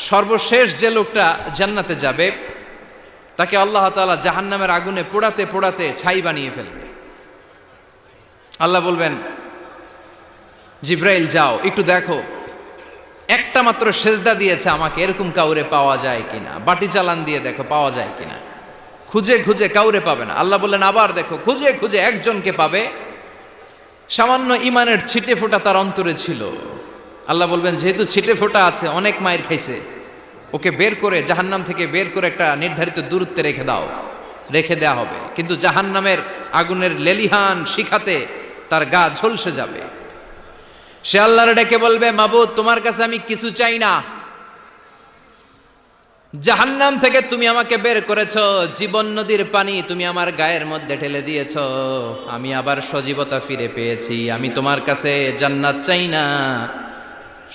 সর্বশেষ যে লোকটা জান্নাতে যাবে তাকে আল্লাহ তাআলা জাহান্নামের আগুনে পোড়াতে পোড়াতে ছাই বানিয়ে ফেলবে। আল্লাহ বলবেন, জিব্রাইল যাও একটু দেখো, একটা মাত্র সেজদা দিয়েছে আমাকে, এরকম কাউরে পাওয়া যায় কিনা। বাটি চালান দিয়ে দেখো পাওয়া যায় কিনা। খুঁজে খুঁজে কাউরে পাবে না। আল্লাহ বললেন আবার দেখো, খুঁজে খুঁজে একজনকে পাবে, সামান্য ইমানের ছিটে ফোঁটা তার অন্তরে ছিল। আল্লাহ বলবেন যেহেতু ছিটে ফোঁটা আছে, অনেক মায়ের খাইছে, ওকে বের করে জাহান্নাম থেকে বের করে একটা নির্ধারিত দূরত্বে রেখে দাও। রেখে দেয়া হবে, কিন্তু জাহান্নামের আগুনের লেলিহান শিখাতে তার গা ঝলসে যাবে। সে আল্লাহর ডেকে বলবে, মাবুদ তোমার কাছে আমি কিছু চাই না, জাহান্নাম থেকে তুমি আমাকে বের করেছো, জীবন নদীর পানি তুমি আমার গায়ের মধ্যে ঢেলে দিয়েছো, আমি আবার সজীবতা ফিরে পেয়েছি। আমি তোমার কাছে জান্নাত চাই না,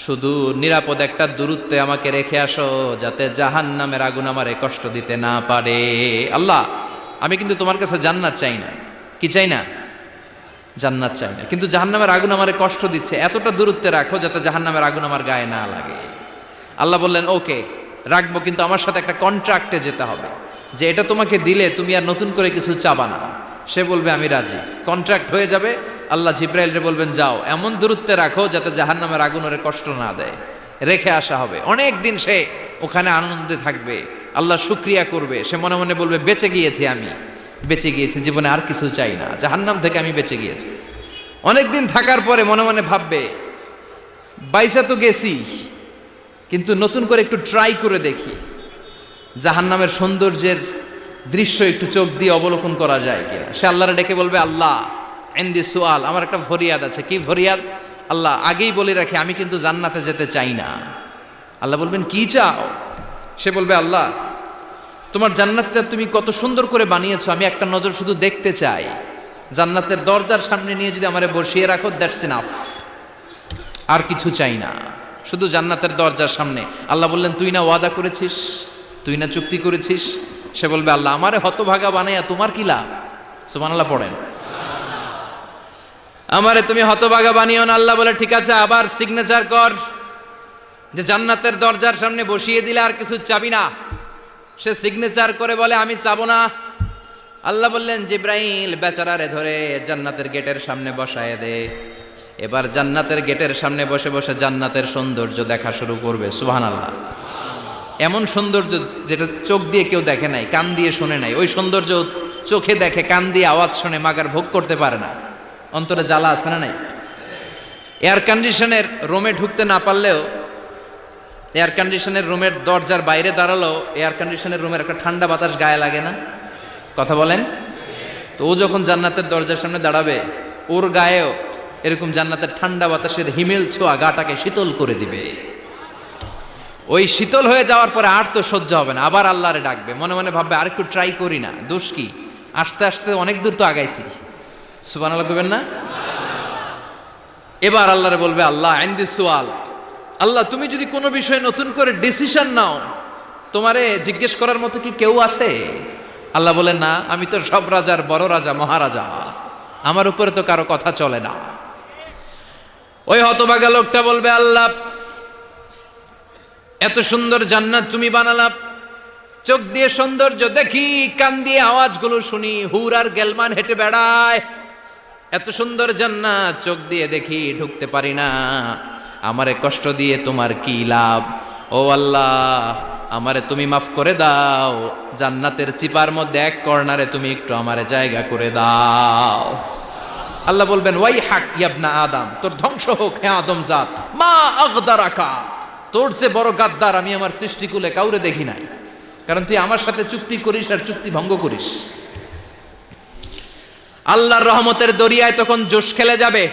শুধু নিরাপদ একটা দূরত্বে আমাকে রেখে আসো, যাতে জাহান্নামের আগুন আমারে কষ্ট দিতে না পারে। আল্লাহ আমি কিন্তু তোমার কাছে জান্নাত চাই না। কি চাই না? জান্নাত চাই না, কিন্তু জাহান্নামের আগুন আমারে কষ্ট দিচ্ছে, এতটা দূরত্বে রাখো যাতে জাহান্নামের আগুন আমার গায়ে না লাগে। আল্লাহ বললেন ওকে রাখবো, কিন্তু আমার সাথে একটা কন্ট্রাক্টে যেতে হবে, যে এটা তোমাকে দিলে তুমি আর নতুন করে কিছু চাবা না। সে বলবে আমি রাজি, কন্ট্রাক্ট হয়ে যাবে। আল্লাহ জিব্রাইলকে বলবেন যাও এমন দূরত্বে রাখো যাতে জাহান্নামের আগুন ওরে কষ্ট না দেয়। রেখে আসা হবে, অনেক দিন সে ওখানে আনন্দে থাকবে, আল্লাহ শুকরিয়া করবে। সে মনে মনে বলবে বেঁচে গিয়েছি, আমি বেঁচে গিয়েছি, জীবনে আর কিছু চাই না, জাহান্নাম থেকে আমি বেঁচে গিয়েছি। অনেকদিন থাকার পরে মনে মনে ভাববে বাইসা তো গেছি, কিন্তু নতুন করে একটু ট্রাই করে দেখি, জাহান্নামের সৌন্দর্যের দৃশ্য একটু চোখ দিয়ে অবলোকন করা যায় কিনা। সে আল্লাহরে ডেকে বলবে আল্লাহ ইনদি সুআল, আমার একটা ফরিয়াদ আছে। কি ফরিয়াদ? আল্লাহ আগেই বলে রাখি আমি কিন্তু জান্নাতে যেতে চাই না। আল্লাহ বলবেন কি চাও? সে বলবে আল্লাহ তোমার জান্নাতটা তুমি কত সুন্দর করে বানিয়েছো, আমি একটা নজর শুধু দেখতে চাই। জান্নাতের দরজার সামনে নিয়ে যদি আমারে বসিয়ে রাখো, দ্যাটস ইনাফ, আর কিছু চাই না, শুধু জান্নাতের দরজার সামনে। আল্লাহ বললেন তুই না ওয়াদা করেছিস, তুই না চুক্তি করেছিস। সে বলবে আল্লাহ আমারে হতভাগা বানাইয়া তোমার কি লাভ? সুবহানাল্লাহ পড়েন। আমারে তুমি হতভাগা বানিও না। আল্লাহ বলে ঠিক আছে, আবার সিগনেচার কর যে জান্নাতের দরজার সামনে বসিয়ে দিলে আর কিছু চাবি না। সে সিগনেচার করে বলে আমি চাবো না। আল্লাহ বললেন জিব্রাইল বেচারারে ধরে জান্নাতের গেটের সামনে বসায় দে। এবার জান্নাতের গেটের সামনে বসে বসে জান্নাতের সৌন্দর্য দেখা শুরু করবে। সুবহানাল্লাহ। এমন সৌন্দর্য যেটা চোখ দিয়ে কেউ দেখে নাই, কান দিয়ে শুনে নাই, ওই সৌন্দর্য চোখে দেখে, কান দিয়ে আওয়াজ শুনে মাগার ভোগ করতে পারে না। অন্তরে জ্বালা আছে না নাই? এয়ার কন্ডিশনের রুমে ঢুকতে না পারলেও, এয়ার কন্ডিশনের রুমের দরজার বাইরে দাঁড়ালো, এয়ার কন্ডিশনের রুমের একটা ঠান্ডা বাতাস গায়ে লাগে না? কথা বলেন তো। ও যখন জান্নাতের দরজার সামনে দাঁড়াবে, ওর গায়েও এরকম জান্নাতের ঠান্ডা বাতাসের হিমেল ছোঁয়া গাটাকে শীতল করে দিবে। ওই শীতল হয়ে যাওয়ার পরে আর তো সহ্য হবে না, আবার আল্লাহরে ডাকবে, মনে মনে ভাববে আর একটু ট্রাই করি না, দোষ কি, আস্তে আস্তে অনেক দূর তো আগাইছি। সুবহানাল্লাহ কইবেন না? এবার আল্লাহরে বলবে আল্লাহ ইনদি সুআল, আল্লাহ তুমি যদি কোনো বিষয়ে নতুন করে ডিসিশন নাও, তোমারে জিজ্ঞেস করার মতো কি কেউ আছে? আল্লাহ বলেন না, আমি তো সব রাজার বড় রাজা, মহারাজা, আমার উপরে তো কারো কথা চলে না। ওই হতভাগা লোকটা বলবে আল্লাহ এত সুন্দর জান্নাত তুমি বানালা, চোখ দিয়ে সৌন্দর্য দেখি, কান দিয়ে আওয়াজগুলো শুনি, হুর আর গেলমান হেঁটে বেড়ায়, এত সুন্দর জান্নাত চোখ দিয়ে দেখি, ঢুকতে পারি না, আমারে কষ্ট দিয়ে তোমার কি লাভ? ও আল্লাহ আমারে তুমি মাফ করে দাও, জান্নাতের চিপার মধ্যে এক কর্নারে তুমি একটু আমারে জায়গা করে দাও। আল্লাহ বলবেন ওয়াই হাক ইয়াবনা আদম, তোর ধ্বংস হোক হে আদম জাত, মা আগদারাকা, তোর যে বড় গাদ্দার আমি আমার সৃষ্টিকুলে কাউরে দেখি নাই, কারণ তুই আমার সাথে চুক্তি করিস আর চুক্তি ভঙ্গ করিস। আল্লাহর রহমতের দরিয়ায় তখন জোশ খেলে যাবে,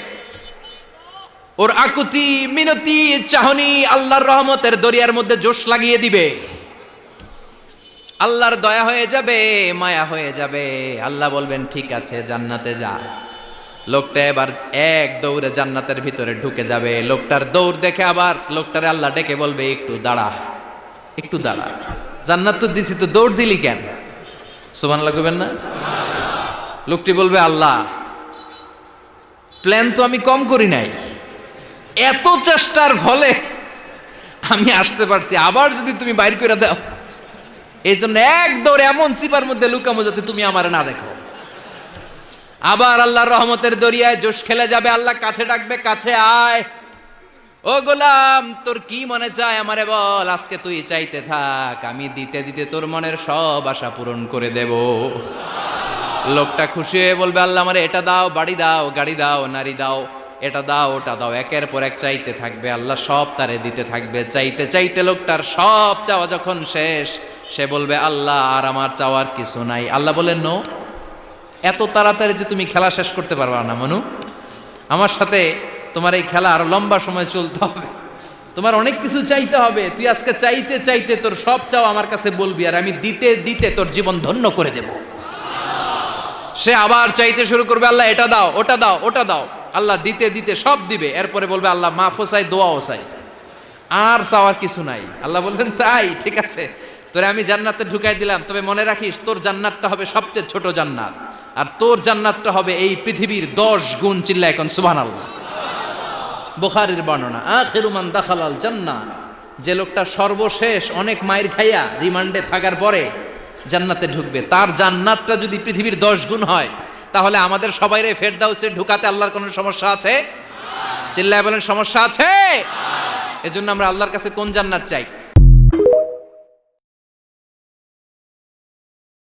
ওর আকুতি মিনতি চাহনি আল্লাহর রহমতের দরিয়ার মধ্যে জোশ লাগিয়ে দিবে। আল্লাহর দয়া হয়ে যাবে, মায়া হয়ে যাবে। আল্লাহ বলবেন ঠিক আছে জান্নাতে যা। লোকটা এবার এক দৌড়ে জান্নাতের ভিতরে ঢুকে যাবে। লোকটার দৌড় দেখে আবার লোকটারে আল্লাহ ডেকে বলবে একটু দাঁড়া, একটু দাঁড়া, জান্নাত তো দিছি, তো দৌড় দিলি কেন? সুবহানাল্লাহ কইবেন না? লোকটি বলবে আল্লাহ প্ল্যান তো আমি কম করি নাই, এত চেষ্টার ফলে আমি আসতে পারছি, আবার যদি তুমি বাইর করে দাও, এই জন্য এক দৌড়ে এমন চিপার মধ্যে লুকামো যাতে তুমি আমার না দেখো। আবার আল্লাহর রহমতের দরিয়ায় জোশ খেলে যাবে, আল্লাহ কাছে ডাকবে, কাছে আয়, ও গোলাম তোর কি মনে চায় আমারে বল, আজকে তুই চাইতে থাক, আমি দিতে দিতে তোর মনের সব আশা পূরণ করে দেব। লোকটা খুশি হয়ে বলবে, আল্লাহ আমারে এটা দাও, বাড়ি দাও, গাড়ি দাও, নারী দাও, এটা দাও, ওটা দাও, একের পর এক চাইতে থাকবে, আল্লাহ সব তারে দিতে থাকবে। চাইতে চাইতে লোকটার সব চাওয়া যখন শেষ, সে বলবে, আল্লাহ আর আমার চাওয়ার কিছু নাই। আল্লাহ বলেন, নো, এত তাড়াতাড়ি যে তুমি খেলা শেষ করতে পারবা না মনু, আমার সাথে তোমার এই খেলা আরো লম্বা সময় চলতে হবে, তোমার অনেক কিছু চাইতে হবে। তুই আজকে চাইতে চাইতে তোর সব চাও আমার কাছে বলবি, আর আমি দিতে দিতে তোর জীবন ধন্য করে দেব। সে আবার চাইতে শুরু করবে, আল্লাহ এটা দাও, ওটা দাও, ওটা দাও, আল্লাহ দিতে দিতে সব দিবে। এরপরে বলবে, আল্লাহ মাফও চাই, দোয়াও চাই, আর চাওয়ার কিছু নাই। আল্লাহ বলবেন, তাই ঠিক আছে, তোরে আমি জান্নাতে ঢুকাই দিলাম, তবে মনে রাখিস তোর জান্নাতটা হবে সবচেয়ে ছোট জান্নাত, আর তোর জান্নাতটা হবে এই পৃথিবীর 10 গুণ। চিল্লায় এখন সুবহানাল্লাহ। বুখারীর বর্ণনা, আখিরু মান দাখালাল জান্নাহ, যে লোকটা সর্বশেষ অনেক মাইর খাইয়া রিমান্ডে থাকার পরে জান্নাতে ঢুকবে, তার জান্নাতটা যদি পৃথিবীর 10 গুণ হয়, তাহলে আমাদের সবাইরে ফেরদাউসে ঢুকাতে আল্লাহর কোনো সমস্যা আছে? চিল্লায় বলেন, সমস্যা আছে? এজন্য আমরা আল্লাহর কাছে কোন জান্নাত চাই?